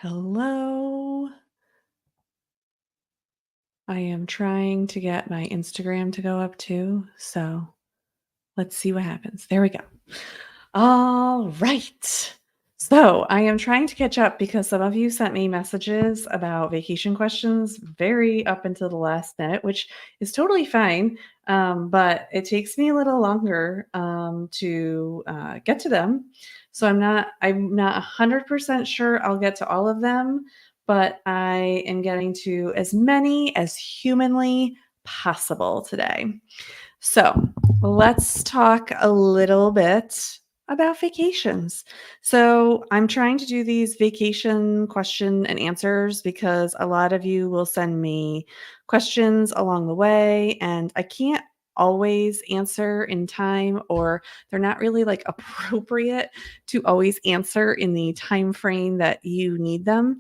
Hello. I am trying to get my Instagram to go up too. So let's see what happens. There we go. All right. So I am trying to catch up because some of you sent me messages about vacation questions very up until the last minute, which is totally fine. But it takes me a little longer to get to them. So I'm not 100% sure I'll get to all of them, but I am getting to as many as humanly possible today. So let's talk a little bit about vacations. So I'm trying to do these vacation question and answers because a lot of you will send me questions along the way, and I can't always answer in time, or they're not really like appropriate to always answer in the time frame that you need them.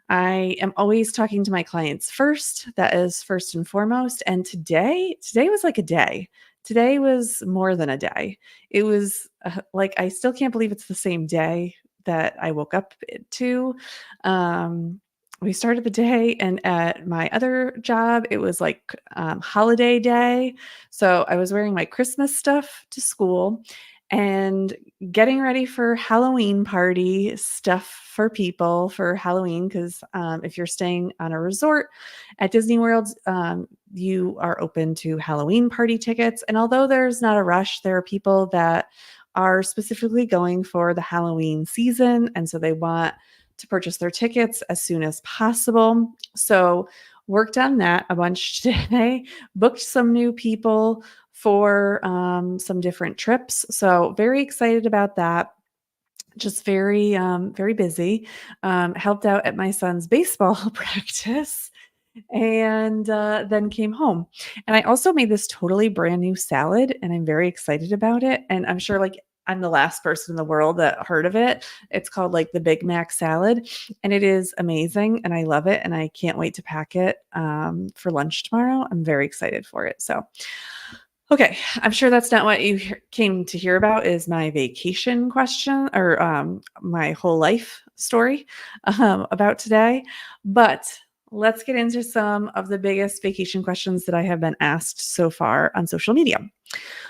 I am always talking to my clients first. That is first and foremost. And today was like a day. Today was more than a day. It was like I still can't believe it's the same day that I woke up to. Um, we started the day, and at my other job, it was like holiday day. So I was wearing my Christmas stuff to school and getting ready for Halloween party stuff for people for Halloween. Because if you're staying on a resort at Disney World, you are open to Halloween party tickets. And although there's not a rush, there are people that are specifically going for the Halloween season. And so they want to purchase their tickets as soon as possible. So worked on that a bunch today, booked some new people for some different trips. So very excited about that. Just very busy. Helped out at my son's baseball practice and then came home. And I also made this totally brand new salad, and I'm very excited about it. And I'm sure like I'm the last person in the world that heard of it. It's called like the Big Mac salad, and it is amazing, and I love it, and I can't wait to pack it for lunch tomorrow. I'm very excited for it. So okay, I'm sure that's not what you came to hear about is my vacation question or my whole life story about today. But let's get into some of the biggest vacation questions that I have been asked so far on social media.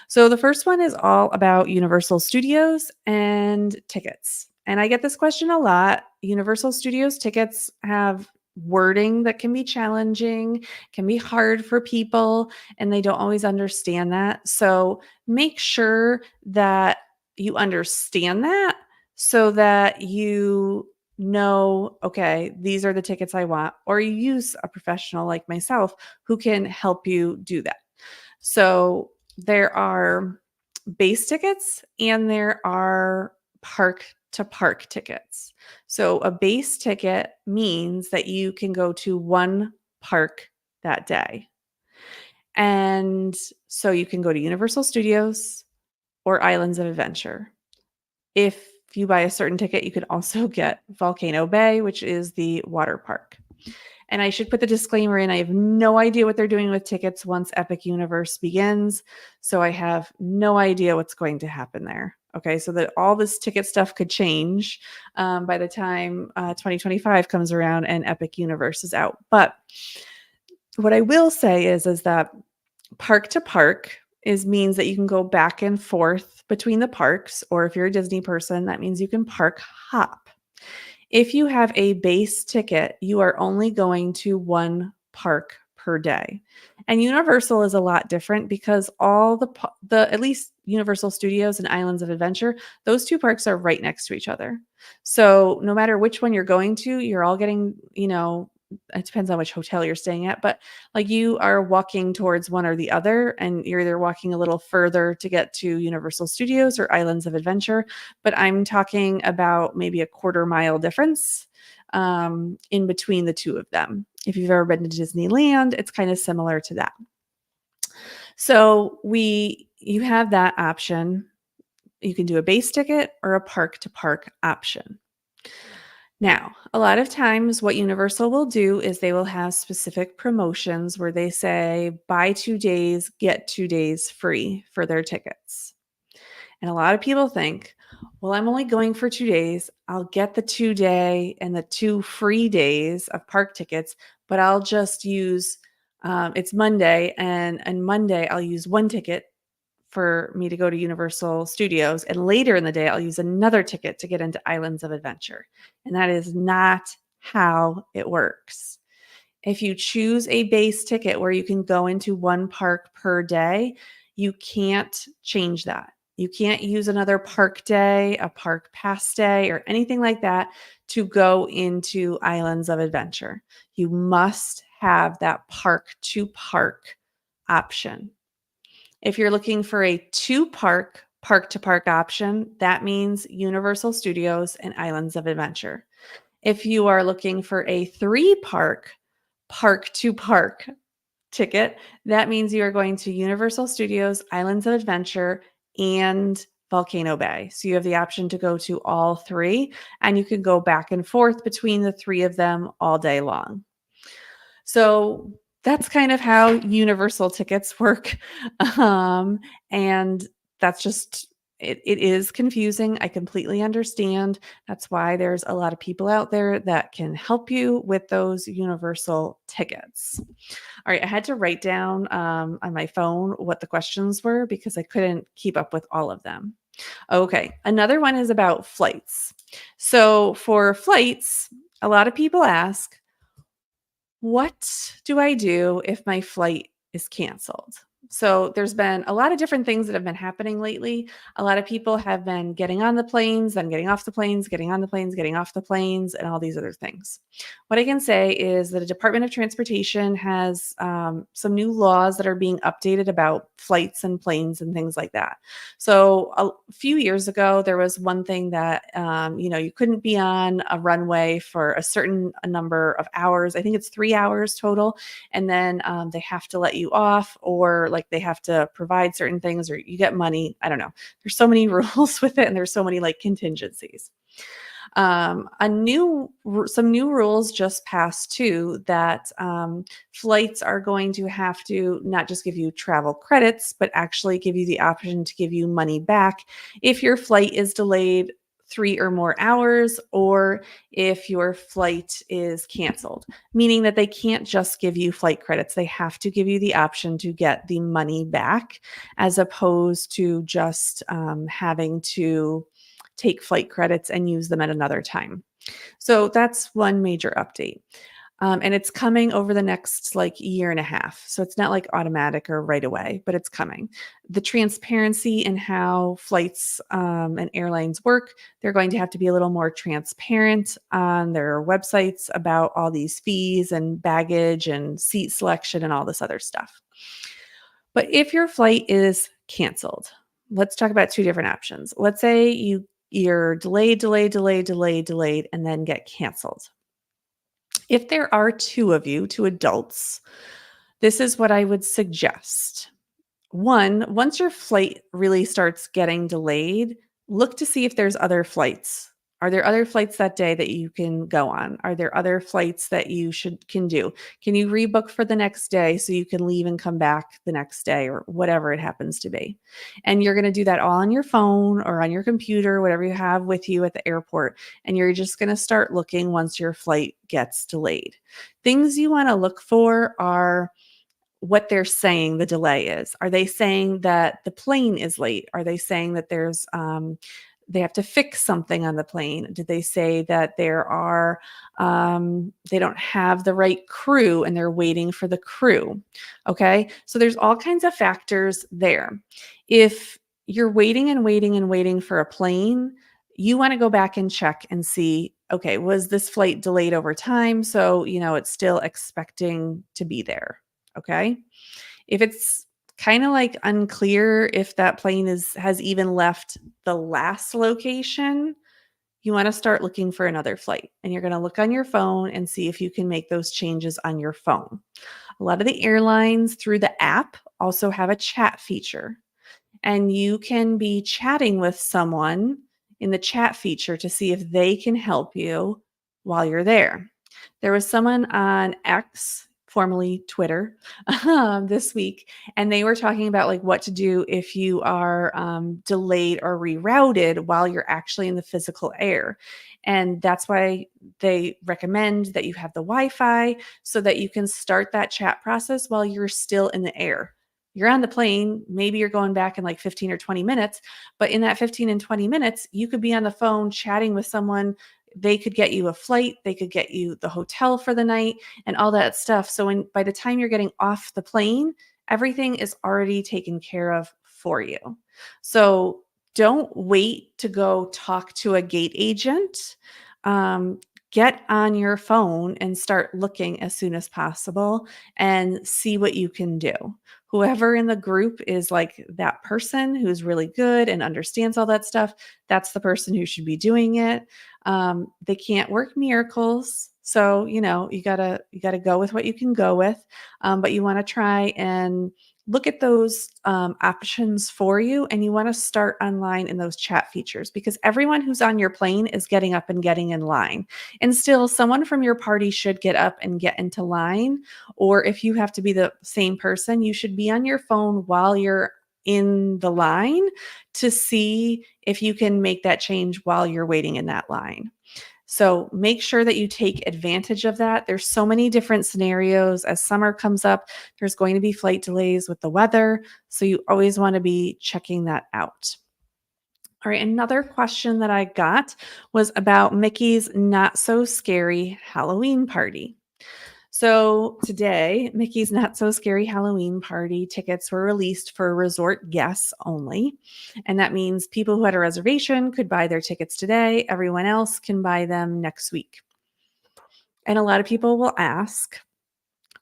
So the first one is all about Universal Studios and tickets. And I get this question a lot. Universal Studios tickets have wording that can be challenging, can be hard for people, and they don't always understand that. So make sure that you understand that so that you know, okay, these are the tickets I want, or you use a professional like myself who can help you do that. So there are base tickets and there are park to park tickets. So a base ticket means that you can go to one park that day. And so you can go to Universal Studios or Islands of Adventure. If you buy a certain ticket, you could also get Volcano Bay, which is the water park. And I should put the disclaimer in. I have no idea what they're doing with tickets once Epic Universe begins. So I have no idea what's going to happen there. Okay, so that all this ticket stuff could change by the time 2025 comes around and Epic Universe is out. But what I will say is that park to park means that you can go back and forth between the parks, or if you're a Disney person, that means you can park hop. If you have a base ticket, you are only going to one park per day. And Universal is a lot different because all the at least Universal Studios and Islands of Adventure, those two parks are right next to each other. So no matter which one you're going to, you're all getting, it depends on which hotel you're staying at, but like you are walking towards one or the other, and you're either walking a little further to get to Universal Studios or Islands of Adventure. But I'm talking about maybe a quarter-mile difference in between the two of them. If you've ever been to Disneyland, it's kind of similar to that. So you have that option. You can do a base ticket or a park to park option. Now, a lot of times what Universal will do is they will have specific promotions where they say buy 2 days, get 2 days free for their tickets. And a lot of people think, Well, I'm only going for 2 days. I'll get the 2-day and the 2 free days of park tickets, but I'll just use it's Monday, and Monday I'll use 1 ticket for me to go to Universal Studios, and later in the day I'll use another ticket to get into Islands of Adventure. And that is not how it works. If you choose a base ticket where you can go into 1 park per day, you can't change that. You can't use another park day, a park pass day, or anything like that to go into Islands of Adventure. You must have that park to park option. If you're looking for a 2 park to park option, that means Universal Studios and Islands of Adventure. If you are looking for a 3 park to park ticket, that means you are going to Universal Studios, Islands of Adventure, and Volcano Bay. So you have the option to go to all 3, and you can go back and forth between the 3 of them all day long. So that's kind of how universal tickets work. Um, and that's just it is confusing. I completely understand. That's why there's a lot of people out there that can help you with those universal tickets. All right, I had to write down on my phone what the questions were because I couldn't keep up with all of them. Okay, another one is about flights. So for flights, a lot of people ask, what do I do if my flight is canceled? So there's been a lot of different things that have been happening lately. A lot of people have been getting on the planes, then getting off the planes, getting on the planes, getting off the planes, and all these other things. What I can say is that the Department of Transportation has some new laws that are being updated about flights and planes and things like that. So a few years ago, there was one thing that you couldn't be on a runway for a certain number of hours. I think it's 3 hours total, and then they have to let you off, or like they have to provide certain things, or you get money. I don't know. There's so many rules with it, and there's so many like contingencies. Some new rules just passed too that flights are going to have to not just give you travel credits, but actually give you the option to give you money back if your flight is delayed 3 or more hours, or if your flight is canceled, meaning that they can't just give you flight credits. They have to give you the option to get the money back, as opposed to just having to take flight credits and use them at another time. So that's one major update. And it's coming over the next like year and a half. So it's not like automatic or right away, but it's coming. The transparency in how flights and airlines work, they're going to have to be a little more transparent on their websites about all these fees and baggage and seat selection and all this other stuff. But if your flight is canceled, let's talk about 2 different options. Let's say you're delayed, and then get canceled. If there are 2 of you, 2 adults, this is what I would suggest. One, once your flight really starts getting delayed, look to see if there's other flights. Are there other flights that day that you can go on? Are there other flights that you can do? Can you rebook for the next day so you can leave and come back the next day, or whatever it happens to be? And you're going to do that all on your phone or on your computer, whatever you have with you at the airport. And you're just going to start looking once your flight gets delayed. Things you want to look for are what they're saying the delay is. Are they saying that the plane is late? Are they saying that they have to fix something on the plane? Did they say that they don't have the right crew and they're waiting for the crew? Okay. So there's all kinds of factors there. If you're waiting and waiting and waiting for a plane, you want to go back and check and see, okay, was this flight delayed over time? So, it's still expecting to be there. Okay. If it's kind of like unclear if that plane has even left the last location, you want to start looking for another flight. And you're going to look on your phone and see if you can make those changes on your phone. A lot of the airlines through the app also have a chat feature. And you can be chatting with someone in the chat feature to see if they can help you while you're there. There was someone on X, formerly Twitter, this week, and they were talking about like what to do if you are delayed or rerouted while you're actually in the physical air. And that's why they recommend that you have the Wi-Fi so that you can start that chat process while you're still in the air. You're on the plane, maybe you're going back in like 15 or 20 minutes, but in that 15 and 20 minutes, you could be on the phone chatting with someone. They could get you a flight, they could get you the hotel for the night and all that stuff. So by the time you're getting off the plane, everything is already taken care of for you. So don't wait to go talk to a gate agent. Um, get on your phone and start looking as soon as possible and see what you can do. Whoever in the group is like that person who's really good and understands all that stuff, that's the person who should be doing it. They can't work miracles. So, you gotta go with what you can go with. But you want to try and look at those options for you, and you want to start online in those chat features because everyone who's on your plane is getting up and getting in line. And still, someone from your party should get up and get into line. Or if you have to be the same person, you should be on your phone while you're in the line to see if you can make that change while you're waiting in that line. So make sure that you take advantage of that. There's so many different scenarios. As summer comes up, there's going to be flight delays with the weather. So you always want to be checking that out. All right, another question that I got was about Mickey's Not So Scary Halloween Party. So today, Mickey's Not So Scary Halloween Party tickets were released for resort guests only. And that means people who had a reservation could buy their tickets today. Everyone else can buy them next week. And a lot of people will ask,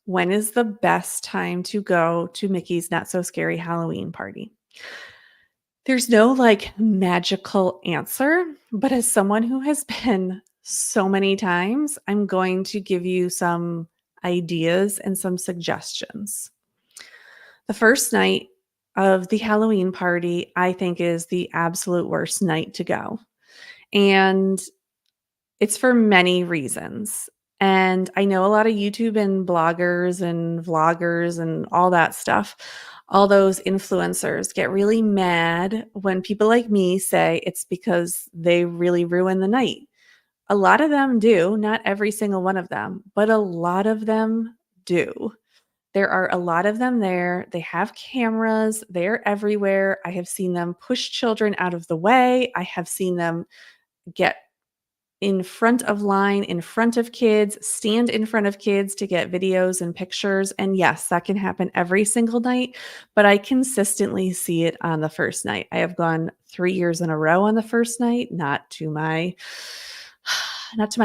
when is the best time to go to Mickey's Not So Scary Halloween Party? There's no like magical answer, but as someone who has been so many times, I'm going to give you some ideas and some suggestions. The first night of the Halloween party, I think, is the absolute worst night to go. And it's for many reasons. And I know a lot of YouTube and bloggers and vloggers and all that stuff, all those influencers get really mad when people like me say it's because they really ruin the night. A lot of them do, not every single one of them, but a lot of them do. There are a lot of them there. They have cameras, they're everywhere. I have seen them push children out of the way. I have seen them get in front of line, in front of kids, stand in front of kids to get videos and pictures. And yes, that can happen every single night, but I consistently see it on the first night. I have gone 3 years in a row on the first night, not to my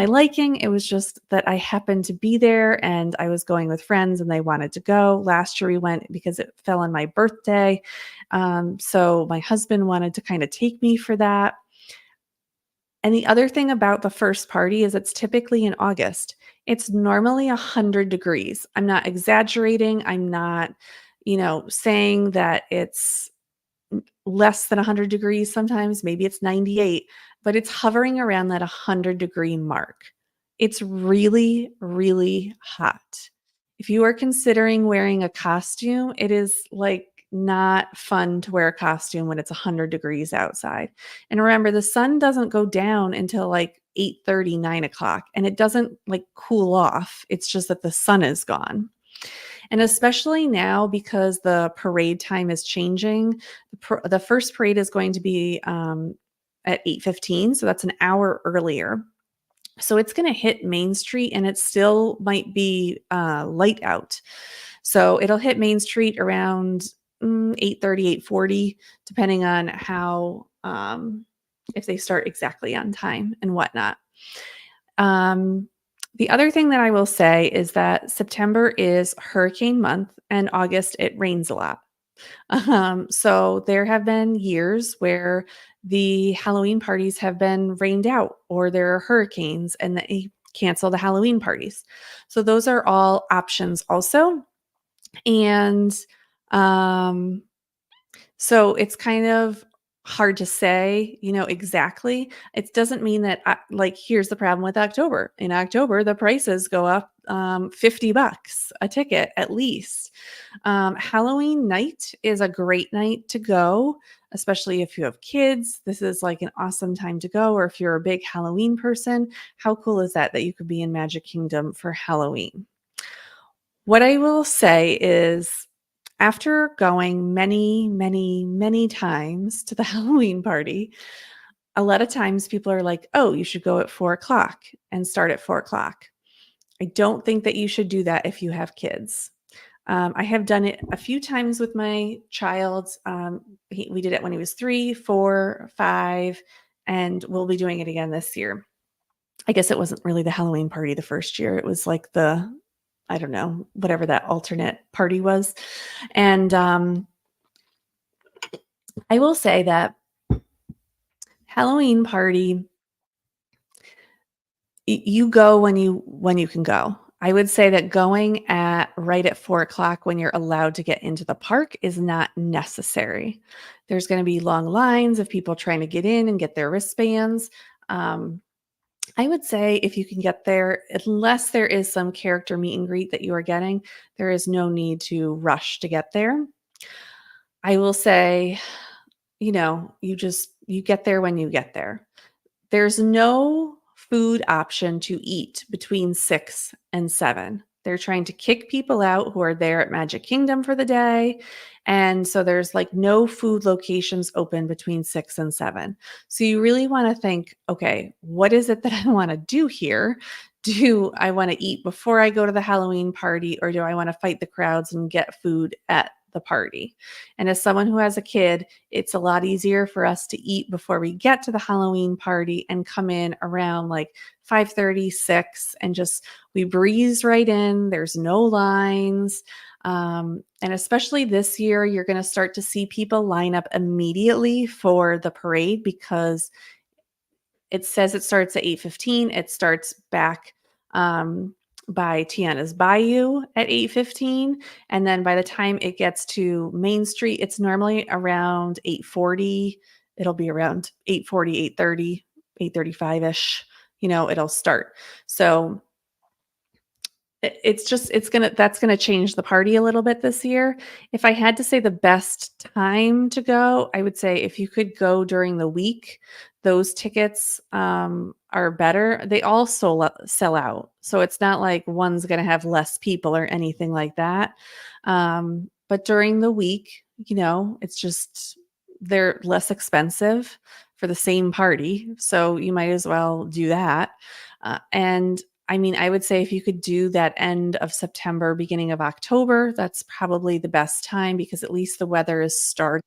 liking. It was just that I happened to be there and I was going with friends and they wanted to go. Last year we went because it fell on my birthday. So my husband wanted to kind of take me for that. And the other thing about the first party is it's typically in August. It's normally 100 degrees. I'm not exaggerating. I'm not, saying that it's less than 100 degrees sometimes. Maybe it's 98, but it's hovering around that 100-degree mark. It's really, really hot. If you are considering wearing a costume, it is like not fun to wear a costume when it's 100 degrees outside. And remember, the sun doesn't go down until like 8:30, 9 o'clock, and it doesn't like cool off. It's just that the sun is gone. And especially now because the parade time is changing, the first parade is going to be at 8:15, so that's an hour earlier. So it's going to hit Main Street and it still might be light out. So it'll hit Main Street around 8:30, 8:40, depending on how, if they start exactly on time and whatnot. The other thing that I will say is that September is hurricane month and August it rains a lot. So there have been years where the Halloween parties have been rained out or there are hurricanes and they cancel the Halloween parties. So those are all options also. And so it's kind of hard to say, exactly. It doesn't mean that like here's the problem with October. In October, the prices go up $50 a ticket at least. Halloween night is a great night to go, especially if you have kids. This is like an awesome time to go, or if you're a big Halloween person. How cool is that you could be in Magic Kingdom for Halloween? What I will say is, after going many, many, many times to the Halloween party, a lot of times people are like, oh, you should go at 4 o'clock and start at 4 o'clock. I don't think that you should do that if you have kids. I have done it a few times with my child. We did it when he was 3, 4, 5, and we'll be doing it again this year. I guess it wasn't really the Halloween party the first year. It was like I don't know, whatever that alternate party was. And I will say that Halloween party, you go when you can go. I would say that going at right at 4 o'clock when you're allowed to get into the park is not necessary. There's going to be long lines of people trying to get in and get their wristbands. Um, I would say if you can get there, unless there is some character meet and greet that you are getting, there is no need to rush to get there. I will say, you get there when you get there. There's no food option to eat between 6 and 7. They're trying to kick people out who are there at Magic Kingdom for the day. And so there's like no food locations open between 6 and 7. So you really want to think, okay, what is it that I want to do here? Do I want to eat before I go to the Halloween party, or do I want to fight the crowds and get food at the party? And as someone who has a kid, it's a lot easier for us to eat before we get to the Halloween party and come in around like 5:30, 6, and just we breeze right in. There's no lines. And especially this year, you're going to start to see people line up immediately for the parade because it says it starts at 8:15. It starts back by Tiana's Bayou at 8:15, and then by the time it gets to Main Street, it's normally around 8:40. It'll be around 8:40, 8:30, 8:35-ish, it'll start. So that's gonna change the party a little bit this year. If I had to say the best time to go, I would say if you could go during the week, those tickets, are better. They all sell out, so it's not like one's gonna have less people or anything like that. But during the week, it's just they're less expensive for the same party, so you might as well do that. And I mean, I would say if you could do that end of September, beginning of October, that's probably the best time because at least the weather is starting.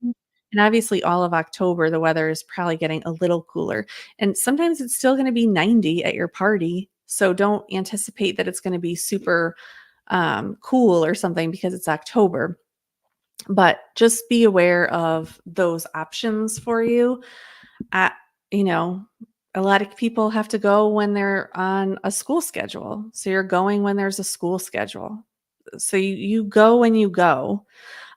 And obviously, all of October, the weather is probably getting a little cooler. And sometimes it's still going to be 90 at your party. So don't anticipate that it's going to be super cool or something because it's October. But just be aware of those options for you. Uh, you know, a lot of people have to go when they're on a school schedule. So you're going when there's a school schedule. So you go when you go.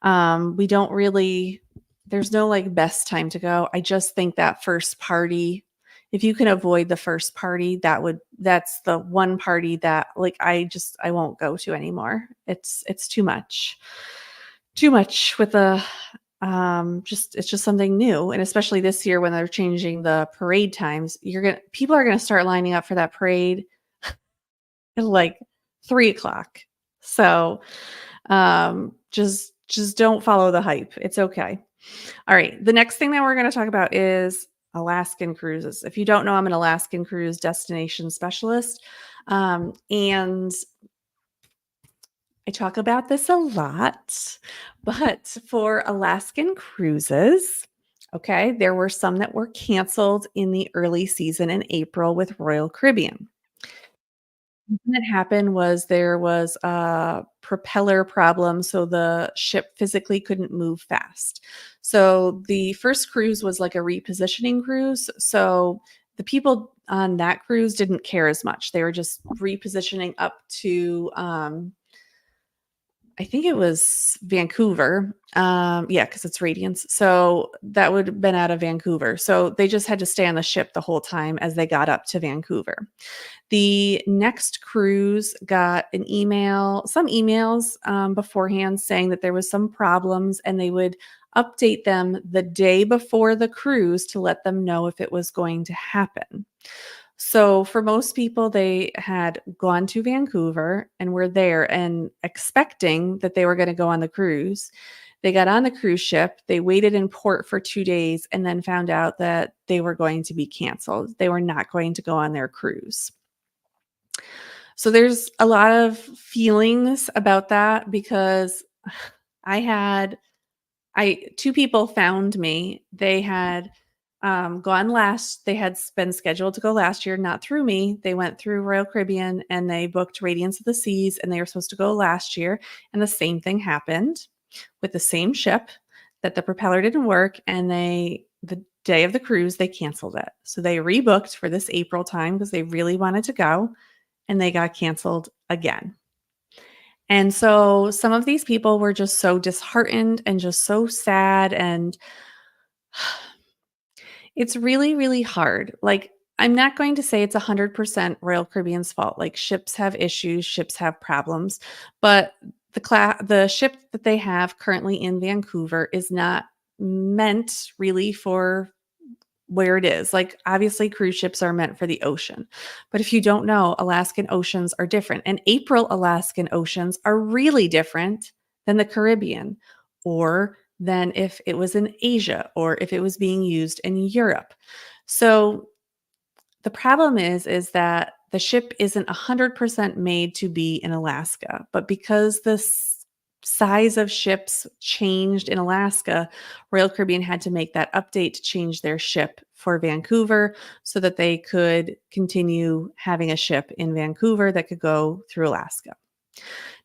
We don't really, there's no like best time to go. I just think that first party, if you can avoid the first party, that's the one party that like I won't go to anymore. It's too much with the it's just something new. And especially this year when they're changing the parade times, people are gonna start lining up for that parade at like 3 o'clock. So just don't follow the hype. It's okay. All right. The next thing that we're going to talk about is Alaskan cruises. If you don't know, I'm an Alaskan cruise destination specialist. And I talk about this a lot, but for Alaskan cruises, okay, there were some that were canceled in the early season in April with Royal Caribbean. Something that happened was there was a propeller problem, so the ship physically couldn't move fast. So the first cruise was like a repositioning cruise. So the people on that cruise didn't care as much. They were just repositioning up to I think it was Vancouver. Yeah, because it's Radiance. So that would have been out of Vancouver. So they just had to stay on the ship the whole time as they got up to Vancouver. The next cruise got an email, some emails beforehand saying that there was some problems and they would update them the day before the cruise to let them know if it was going to happen. So for most people, they had gone to Vancouver and were there and expecting that they were going to go on the cruise. They got on the cruise ship, they waited in port for 2 days, and then found out that they were going to be canceled. They were not going to go on their cruise. So there's a lot of feelings about that because I had I 2 people found me. They had, they had been scheduled to go last year, not through me. They went through Royal Caribbean and they booked Radiance of the Seas, and they were supposed to go last year, and the same thing happened with the same ship, that the propeller didn't work, and the day of the cruise, they canceled it. So they rebooked for this April time because they really wanted to go, and they got canceled again. And so some of these people were just so disheartened and just so sad. And it's really, really hard. Like, I'm not going to say it's 100% Royal Caribbean's fault. Like, ships have issues, ships have problems, but the ship that they have currently in Vancouver is not meant really for where it is. Like, obviously, cruise ships are meant for the ocean. But if you don't know, Alaskan oceans are different. And April Alaskan oceans are really different than the Caribbean, or than if it was in Asia, or if it was being used in Europe. So the problem is that the ship isn't 100% made to be in Alaska, but because the size of ships changed in Alaska, Royal Caribbean had to make that update to change their ship for Vancouver so that they could continue having a ship in Vancouver that could go through Alaska.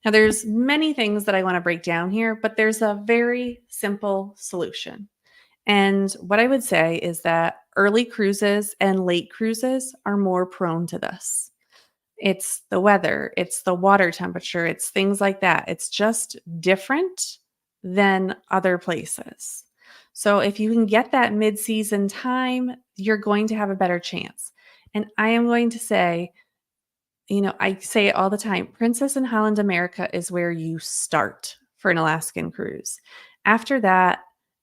Now, there's many things that I want to break down here, but there's a very simple solution. And what I would say is that early cruises and late cruises are more prone to this. It's the weather, it's the water temperature, it's things like that. It's just different than other places. So if you can get that mid-season time, you're going to have a better chance. And I am going to say, I say it all the time, Princess and Holland America is where you start for an Alaskan cruise. After that,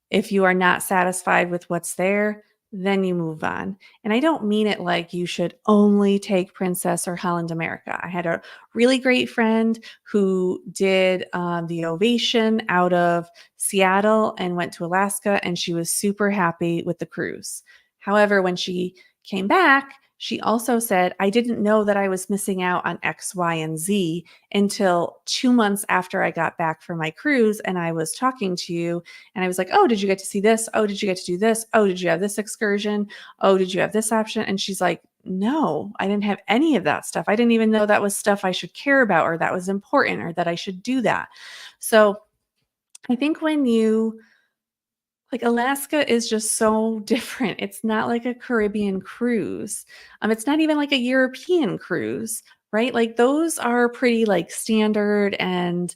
if you are not satisfied with what's there, then you move on. And I don't mean it like you should only take Princess or Holland America. I had a really great friend who did the Ovation out of Seattle and went to Alaska, and she was super happy with the cruise. However, when she came back, she also said, I didn't know that I was missing out on X, Y, and Z until 2 months after I got back from my cruise. And I was talking to you and I was like, oh, did you get to see this? Oh, did you get to do this? Oh, did you have this excursion? Oh, did you have this option? And she's like, no, I didn't have any of that stuff. I didn't even know that was stuff I should care about, or that was important, or that I should do that. So I think Alaska is just so different. It's not like a Caribbean cruise. It's not even like a European cruise, right? Like, those are pretty like standard, and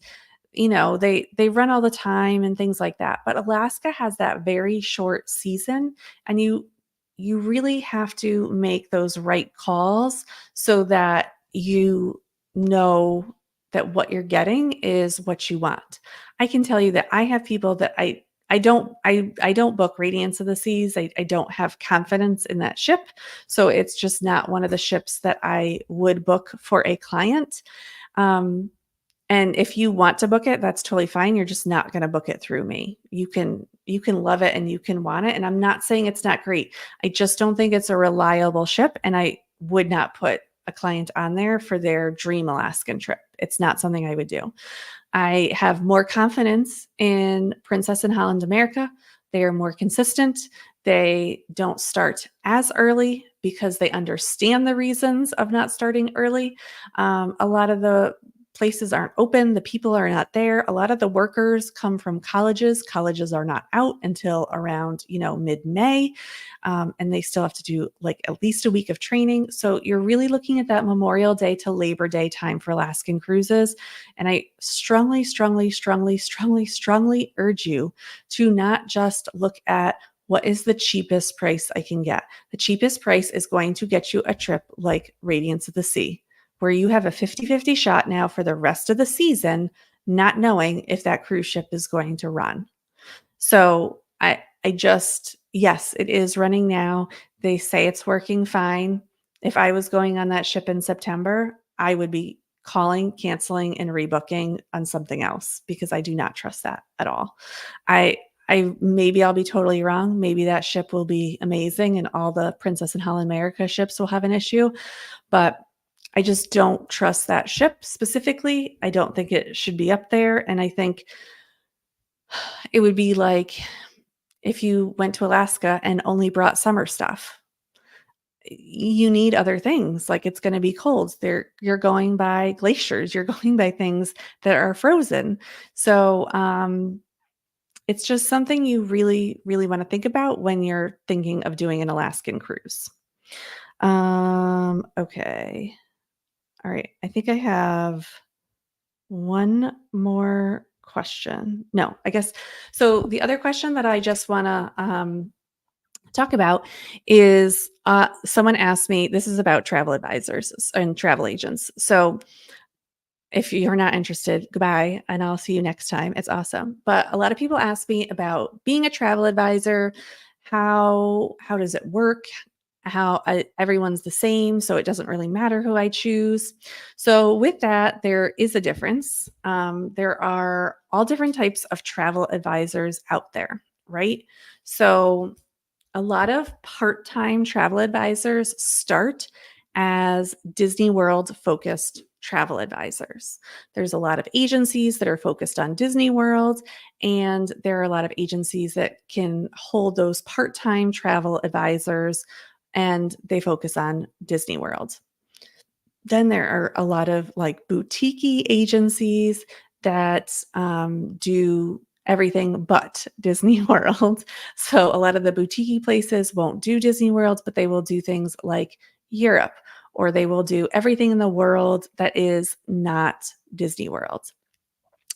they run all the time and things like that. But Alaska has that very short season, and you really have to make those right calls so that you know that what you're getting is what you want. I can tell you that I have people that I don't book Radiance of the Seas. I don't have confidence in that ship. So it's just not one of the ships that I would book for a client. And if you want to book it, that's totally fine. You're just not going to book it through me. You can love it and you can want it. And I'm not saying it's not great. I just don't think it's a reliable ship. And I would not put a client on there for their dream Alaskan trip. It's not something I would do. I have more confidence in Princess and Holland America. They are more consistent. They don't start as early because they understand the reasons of not starting early. A lot of the places aren't open, the people are not there. A lot of the workers come from colleges. Colleges are not out until around, mid-May, and they still have to do like at least a week of training. So you're really looking at that Memorial Day to Labor Day time for Alaskan cruises. And I strongly, strongly, strongly, strongly, strongly urge you to not just look at what is the cheapest price I can get. The cheapest price is going to get you a trip like Radiance of the Sea, where you have a 50-50 shot now for the rest of the season, not knowing if that cruise ship is going to run. So I just, yes, it is running now. They say it's working fine. If I was going on that ship in September, I would be calling, canceling, and rebooking on something else because I do not trust that at all. I I maybe I'll be totally wrong. Maybe that ship will be amazing and all the Princess and Helen America ships will have an issue, but I just don't trust that ship specifically. I don't think it should be up there, and I think it would be like if you went to Alaska and only brought summer stuff. You need other things, like, it's gonna be cold. You're going by glaciers, you're going by things that are frozen. So, it's just something you really, really wanna think about when you're thinking of doing an Alaskan cruise. Okay. Alright, I think I have one more question. No, I guess so the other question that I just wanna, talk about is, someone asked me this is about travel advisors and travel agents. So if you're not interested, goodbye, and I'll see you next time. It's awesome. But a lot of people ask me about being a travel advisor. How does it work? How everyone's the same, so it doesn't really matter who I choose. So with that, there is a difference. There are all different types of travel advisors out there, right? So a lot of part-time travel advisors start as Disney World focused travel advisors. There's a lot of agencies that are focused on Disney World, and there are a lot of agencies that can hold those part-time travel advisors and they focus on Disney World. Then there are a lot of like boutique agencies that do everything but Disney World. So a lot of the boutique places won't do Disney World, but they will do things like Europe, or they will do everything in the world that is not Disney World.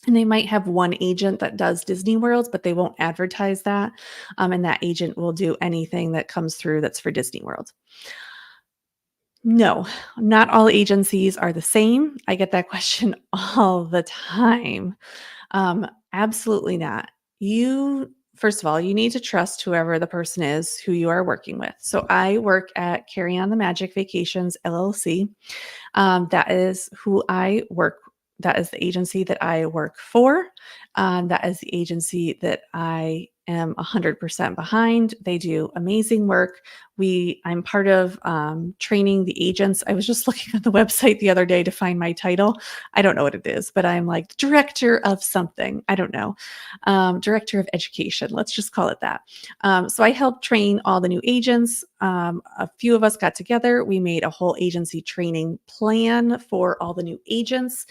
And they might have one agent that does Disney World, but they won't advertise that. And that agent will do anything that comes through that's for Disney World. No, not all agencies are the same. I get that question all the time. Absolutely not. First of all, you need to trust whoever the person is who you are working with. So I work at Carry On the Magic Vacations LLC. That is who I work. That is the agency that I work for. That is the agency that I am 100% behind. They do amazing work. I'm part of training the agents. I was just looking at the website the other day to find my title. I don't know what it is, but I'm like director of something. I don't know. Director of education. Let's just call it that. So I help train all the new agents. A few of us got together. We made a whole agency training plan for all the new agents.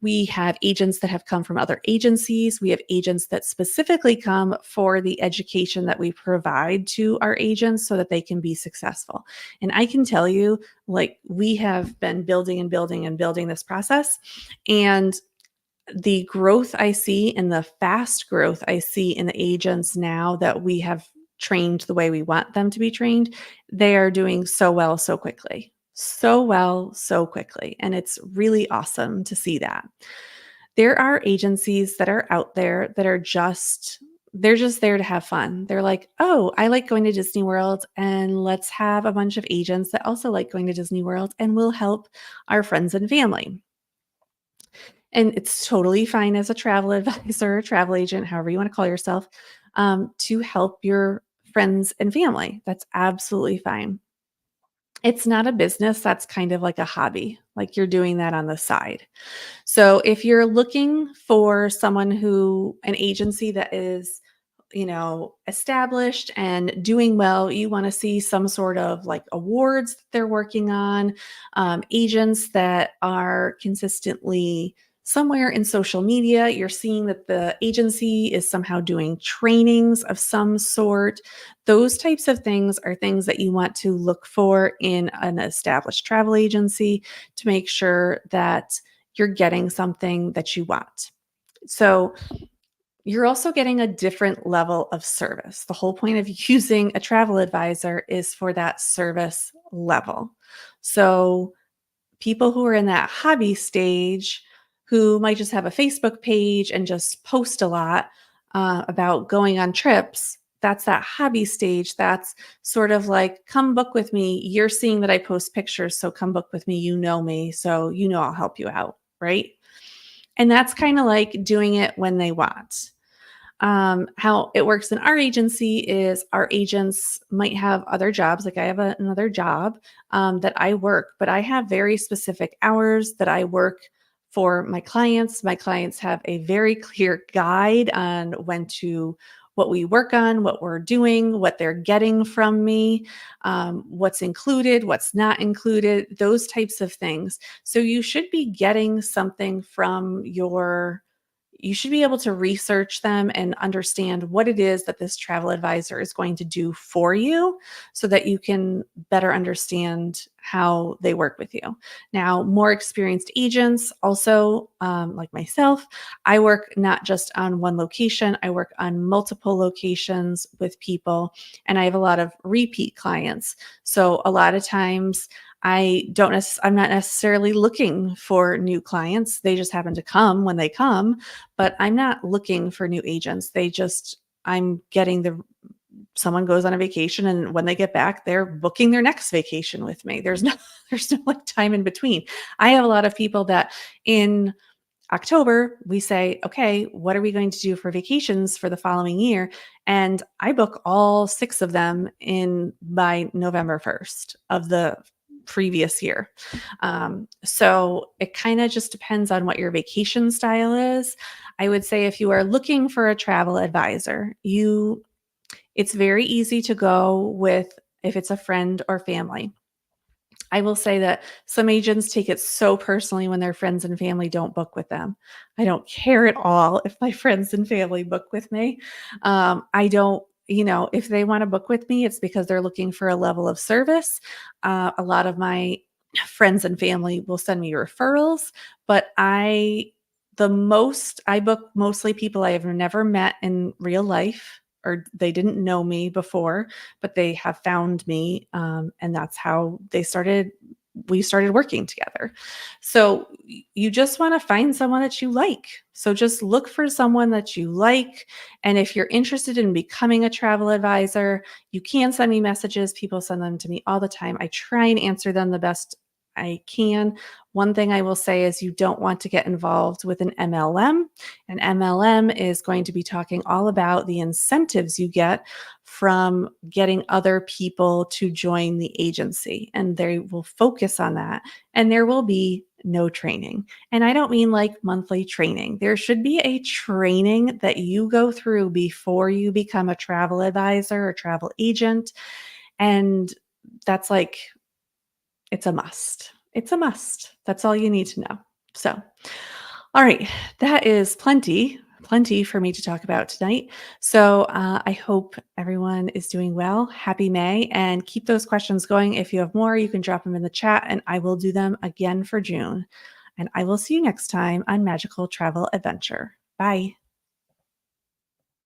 We have agents that have come from other agencies. We have agents that specifically come for the education that we provide to our agents so that they can be successful. And I can tell you, like, we have been building and building and building this process. And the growth I see and the fast growth I see in the agents now that we have trained the way we want them to be trained, they are doing so well so quickly. So well, so quickly. And it's really awesome to see that. There are agencies that are out there that are they're just there to have fun. They're like, "Oh, I like going to Disney World, and let's have a bunch of agents that also like going to Disney World, and we'll help our friends and family." And it's totally fine as a travel advisor, travel agent, however you want to call yourself, to help your friends and family. That's absolutely fine. It's not a business, that's kind of like a hobby, like you're doing that on the side. So if you're looking for an agency that is, established and doing well, you want to see some sort of like awards that they're working on, agents that are consistently somewhere in social media, you're seeing that the agency is somehow doing trainings of some sort. Those types of things are things that you want to look for in an established travel agency to make sure that you're getting something that you want. So, you're also getting a different level of service. The whole point of using a travel advisor is for that service level. So, people who are in that hobby stage who might just have a Facebook page and just post a lot about going on trips. That's that hobby stage. That's sort of like, come book with me. You're seeing that I post pictures, so come book with me. You know me, so you know I'll help you out, right? And that's kind of like doing it when they want. How it works in our agency is our agents might have other jobs. Like I have another job that I work, but I have very specific hours that I work for my clients. My clients have a very clear guide on what we work on, what we're doing, what they're getting from me, what's included, what's not included, those types of things. So you should be getting something from you should be able to research them and understand what it is that this travel advisor is going to do for you so that you can better understand how they work with you. Now, more experienced agents, also like myself, I work not just on one location, I work on multiple locations with people, and I have a lot of repeat clients. So, a lot of times, I'm not necessarily looking for new clients. They just happen to come when they come, but I'm not looking for new agents. I'm getting someone goes on a vacation and when they get back, they're booking their next vacation with me. There's no like time in between. I have a lot of people that in October, we say, okay, what are we going to do for vacations for the following year? And I book all 6 of them in by November 1st of the previous year. So it kind of just depends on what your vacation style is. I would say if you are looking for a travel advisor, it's very easy to go with if it's a friend or family. I will say that some agents take it so personally when their friends and family don't book with them. I don't care at all if my friends and family book with me. I don't, if they want to book with me, it's because they're looking for a level of service. A lot of my friends and family will send me referrals, but I book mostly people I have never met in real life or they didn't know me before, but they have found me. And that's how we started working together. So you just want to find someone that you like. So just look for someone that you like. And if you're interested in becoming a travel advisor, you can send me messages. People send them to me all the time. I try and answer them the best I can. One thing I will say is you don't want to get involved with an MLM. An MLM is going to be talking all about the incentives you get from getting other people to join the agency, and they will focus on that. And there will be no training. And I don't mean like monthly training. There should be a training that you go through before you become a travel advisor or travel agent. And that's like, it's a must. It's a must. That's all you need to know. So, all right, that is plenty for me to talk about tonight. So, I hope everyone is doing well. Happy May, and keep those questions going. If you have more, you can drop them in the chat, and I will do them again for June. And I will see you next time on Magical Travel Adventure. Bye.